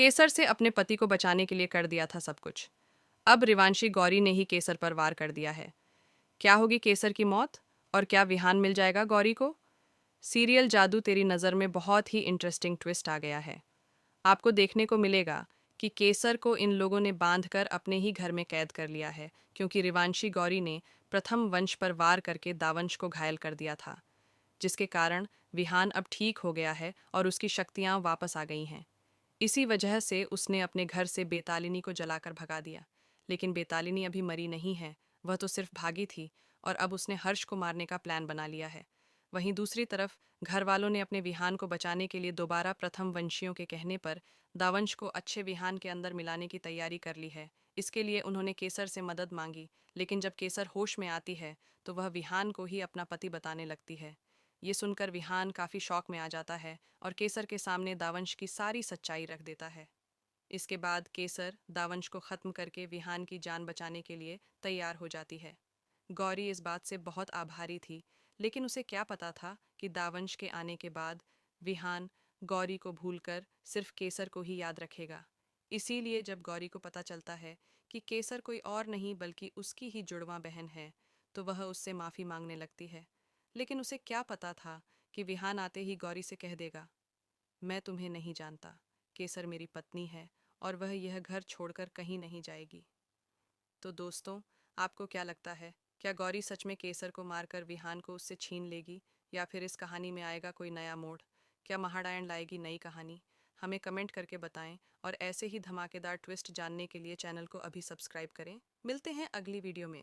केसर से अपने पति को बचाने के लिए कर दिया था सब कुछ। अब रिवांशी गौरी ने ही केसर पर वार कर दिया है। क्या होगी केसर की मौत, और क्या विहान मिल जाएगा गौरी को? सीरियल जादू तेरी नज़र में बहुत ही इंटरेस्टिंग ट्विस्ट आ गया है। आपको देखने को मिलेगा कि केसर को इन लोगों ने बांधकर अपने ही घर में कैद कर लिया है, क्योंकि रिवांशी गौरी ने प्रथम वंश पर वार करके दावंश को घायल कर दिया था, जिसके कारण विहान अब ठीक हो गया है और उसकी शक्तियां वापस आ गई हैं। इसी वजह से उसने अपने घर से बेतालिनी को जलाकर भगा दिया। लेकिन बेतालिनी अभी मरी नहीं है, वह तो सिर्फ भागी थी, और अब उसने हर्ष को मारने का प्लान बना लिया है। वहीं दूसरी तरफ घर वालों ने अपने विहान को बचाने के लिए दोबारा प्रथम वंशियों के कहने पर दावंश को अच्छे विहान के अंदर मिलाने की तैयारी कर ली है। इसके लिए उन्होंने केसर से मदद मांगी, लेकिन जब केसर होश में आती है तो वह विहान को ही अपना पति बताने लगती है। ये सुनकर विहान काफी शौक में आ जाता है और केसर के सामने दावंश की सारी सच्चाई रख देता है। इसके बाद केसर दावंश को खत्म करके विहान की जान बचाने के लिए तैयार हो जाती है। गौरी इस बात से बहुत आभारी थी, लेकिन उसे क्या पता था कि दावंश के आने के बाद विहान गौरी को भूलकर सिर्फ केसर को ही याद रखेगा। इसीलिए जब गौरी को पता चलता है कि केसर कोई और नहीं बल्कि उसकी ही जुड़वां बहन है, तो वह उससे माफ़ी मांगने लगती है। लेकिन उसे क्या पता था कि विहान आते ही गौरी से कह देगा, मैं तुम्हें नहीं जानता, केसर मेरी पत्नी है और वह यह घर छोड़कर कहीं नहीं जाएगी। तो दोस्तों, आपको क्या लगता है, क्या गौरी सच में केसर को मारकर विहान को उससे छीन लेगी, या फिर इस कहानी में आएगा कोई नया मोड़? क्या महाडायन लाएगी नई कहानी? हमें कमेंट करके बताएं, और ऐसे ही धमाकेदार ट्विस्ट जानने के लिए चैनल को अभी सब्सक्राइब करें। मिलते हैं अगली वीडियो में।